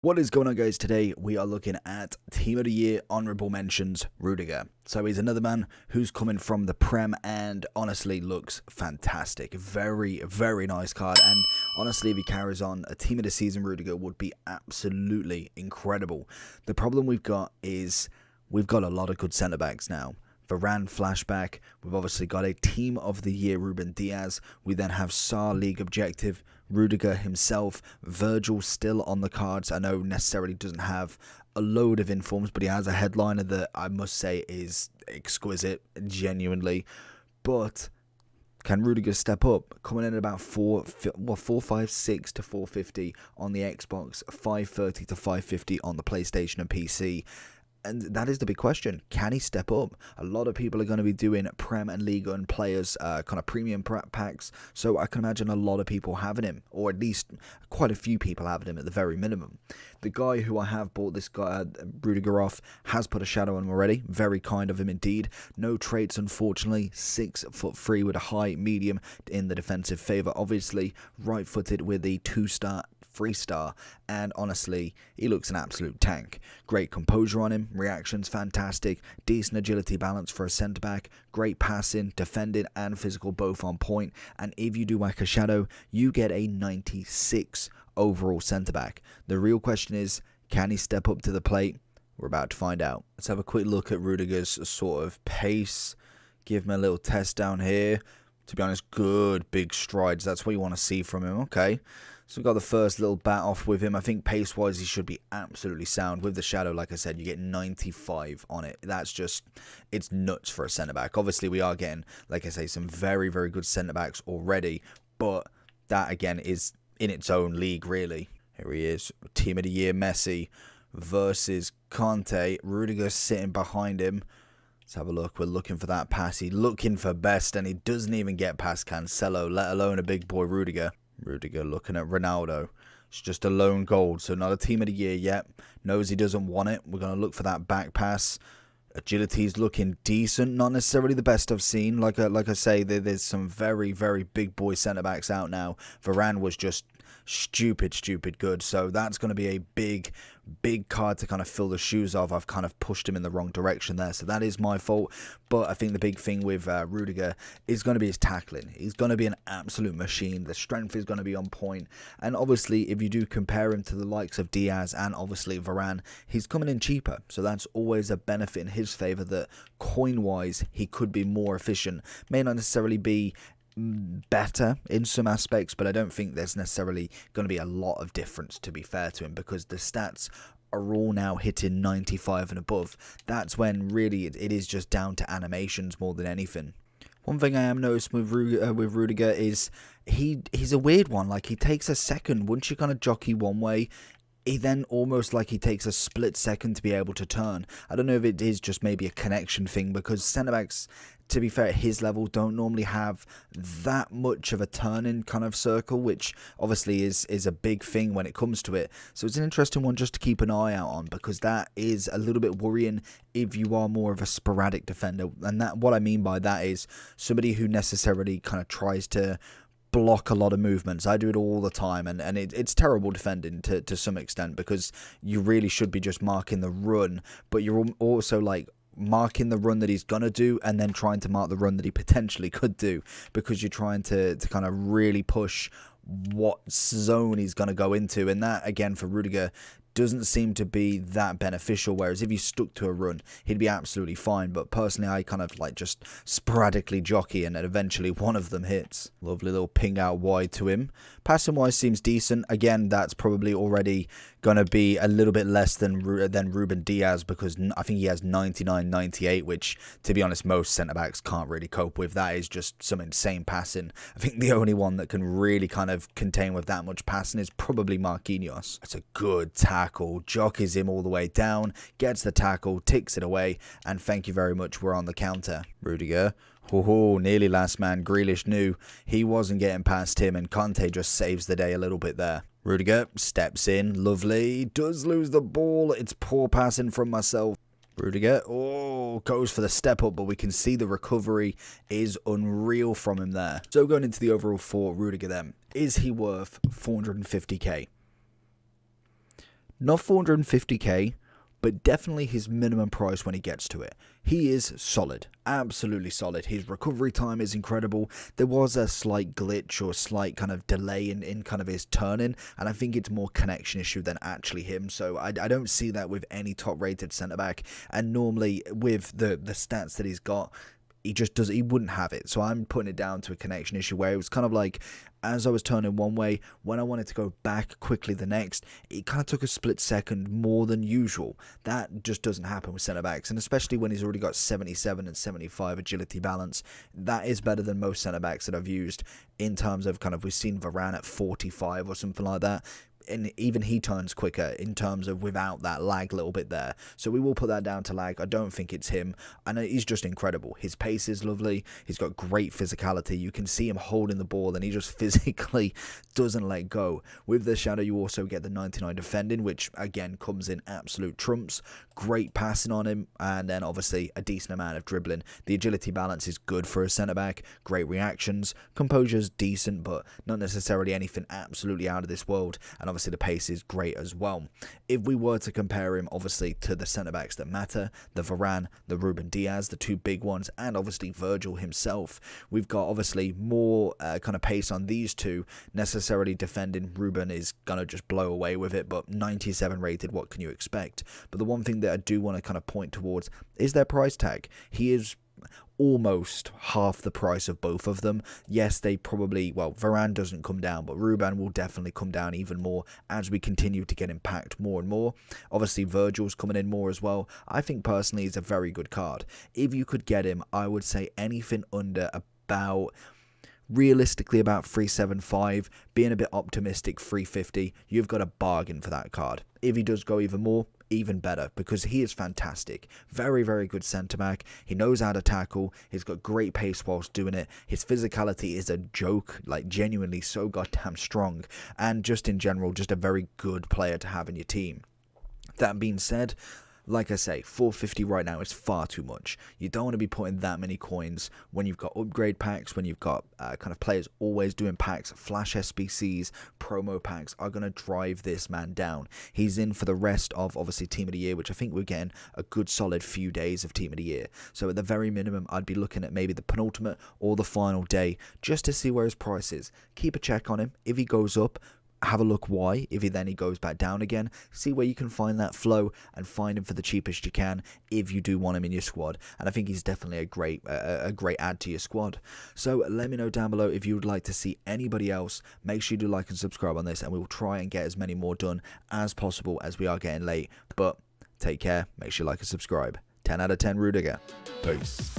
What is going on, guys? Today we are looking at Team of the Year honourable mentions, Rudiger. So he's another man who's coming from the Prem and honestly looks fantastic. Very, very nice card, and honestly if he carries on, a Team of the Season Rudiger would be absolutely incredible. The problem we've got is we've got a lot of good centre backs now. Varane flashback, we've obviously got a Team of the Year Ruben Diaz, we then have Saar League objective, Rudiger himself, Virgil still on the cards. I know necessarily doesn't have a load of informs, but he has a headliner that I must say is exquisite, genuinely. But can Rudiger step up? Coming in at about 456 to 450 on the Xbox, 530 to 550 on the PlayStation and PC. And that is the big question. Can he step up? A lot of people are going to be doing Prem and Liga and players kind of premium packs. So I can imagine a lot of people having him, or at least quite a few people having him at the very minimum. The guy who I have bought this guy, Rudiger, off, has put a shadow on him already. Very kind of him indeed. No traits, unfortunately. 6'3" with a high, medium in the defensive favour. Obviously, right-footed with the 2-star 3-star, and honestly he looks an absolute tank. Great composure on him, reactions fantastic, decent agility balance for a centre back, great passing, defending and physical both on point, and if you do whack a shadow you get a 96 overall centre back. The real question is, can he step up to the plate? We're about to find out. Let's have a quick look at Rudiger's sort of pace, give him a little test down here. To be honest, good big strides, that's what you want to see from him. Okay, so we've got the first little bat off with him. I think pace-wise, he should be absolutely sound. With the shadow, like I said, you get 95 on it. That's just, it's nuts for a centre-back. Obviously, we are getting, like I say, some very, very good centre-backs already. But that, again, is in its own league, really. Here he is, Team of the Year Messi versus Conte. Rudiger sitting behind him. Let's have a look. We're looking for that pass. He's looking for best, and he doesn't even get past Cancelo, let alone a big boy Rudiger. Rudiger looking at Ronaldo. It's just a lone gold, so not a Team of the Year yet. Knows he doesn't want it. We're going to look for that back pass. Agility's looking decent, not necessarily the best I've seen. Like I say, there's some very, very big boy centre-backs out now. Varane was just stupid good, so that's going to be a big card to kind of fill the shoes of. I've kind of pushed him in the wrong direction there, so that is my fault. But I think the big thing with Rudiger is going to be his tackling. He's going to be an absolute machine. The strength is going to be on point, and obviously if you do compare him to the likes of Diaz and obviously Varane, he's coming in cheaper, so that's always a benefit in his favour, that coin wise he could be more efficient. May not necessarily be better in some aspects, but I don't think there's necessarily going to be a lot of difference, to be fair to him, because the stats are all now hitting 95 and above. That's when really it is just down to animations more than anything. One thing I am noticing with Rudiger is he's a weird one. Like, he takes a second once you kind of jockey one way, he then almost like he takes a split second to be able to turn. I don't know if it is just maybe a connection thing, because centre-backs, to be fair, at his level don't normally have that much of a turning kind of circle, which obviously is a big thing when it comes to it. So it's an interesting one just to keep an eye out on, because that is a little bit worrying if you are more of a sporadic defender. And that, what I mean by that is somebody who necessarily kind of tries to block a lot of movements. I do it all the time, and it's terrible defending to some extent, because you really should be just marking the run, but you're also like marking the run that he's gonna do and then trying to mark the run that he potentially could do, because you're trying to kind of really push what zone he's gonna go into, and that again for Rudiger doesn't seem to be that beneficial. Whereas if he stuck to a run, he'd be absolutely fine. But personally, I kind of like just sporadically jockey, and then eventually one of them hits. Lovely little ping out wide to him. Passing wise seems decent. Again, that's probably already going to be a little bit less than Ruben Diaz, because I think he has 99-98, which, to be honest, most centre-backs can't really cope with. That is just some insane passing. I think the only one that can really kind of contain with that much passing is probably Marquinhos. It's a good tackle, jockeys him all the way down, gets the tackle, ticks it away, and thank you very much, we're on the counter. Rudiger. Oh, nearly last man. Grealish knew he wasn't getting past him, and Conte just saves the day a little bit there. Rudiger steps in, lovely, does lose the ball, it's poor passing from myself. Rudiger, goes for the step up, but we can see the recovery is unreal from him there. So going into the overall for Rudiger then, is he worth 450k? Not 450k, but definitely his minimum price when he gets to it. He is solid, absolutely solid. His recovery time is incredible. There was a slight glitch or slight kind of delay in kind of his turning, and I think it's more connection issue than actually him. So I don't see that with any top rated centre back, and normally with the stats that he's got, he wouldn't have it. So I'm putting it down to a connection issue where it was kind of like, as I was turning one way, when I wanted to go back quickly the next, it kind of took a split second more than usual. That just doesn't happen with centre backs, and especially when he's already got 77 and 75 agility balance, that is better than most centre backs that I've used in terms of kind of, we've seen Varane at 45 or something like that. And even he turns quicker in terms of without that lag a little bit there. So we will put that down to lag. I don't think it's him. And he's just incredible. His pace is lovely. He's got great physicality. You can see him holding the ball and he just physically doesn't let go. With the shadow, you also get the 99 defending, which again comes in absolute trumps. Great passing on him, and then obviously a decent amount of dribbling. The agility balance is good for a centre-back. Great reactions. Composure's decent, but not necessarily anything absolutely out of this world. And obviously the pace is great as well. If we were to compare him obviously to the centre-backs that matter, the Varane, the Ruben Diaz, the two big ones, and obviously Virgil himself, we've got obviously more kind of pace on these two. Necessarily defending, Ruben is going to just blow away with it, but 97 rated, what can you expect? But the one thing that I do want to kind of point towards is their price tag. He is almost half the price of both of them. Yes, they probably, well, Varane doesn't come down, but Ruben will definitely come down even more as we continue to get him packed more and more. Obviously, Virgil's coming in more as well. I think personally he's a very good card. If you could get him, I would say anything under about, realistically about 375, being a bit optimistic 350, you've got a bargain for that card. If he does go even more, even better, because he is fantastic. Very, very good centre-back. He knows how to tackle. He's got great pace whilst doing it. His physicality is a joke, like genuinely so goddamn strong. And just in general, just a very good player to have in your team. That being said, like I say, 450 right now is far too much. You don't want to be putting that many coins when you've got upgrade packs, when you've got kind of players always doing packs. Flash SBCs, promo packs are going to drive this man down. He's in for the rest of, obviously, Team of the Year, which I think we're getting a good solid few days of Team of the Year. So at the very minimum, I'd be looking at maybe the penultimate or the final day just to see where his price is. Keep a check on him. If he goes up, have a look why. If he goes back down again, see where you can find that flow and find him for the cheapest you can if you do want him in your squad. And I think he's definitely a great add to your squad. So let me know down below if you would like to see anybody else. Make sure you do like and subscribe on this, and we will try and get as many more done as possible as we are getting late. But take care, make sure you like and subscribe. 10 out of 10 Rudiger. Peace.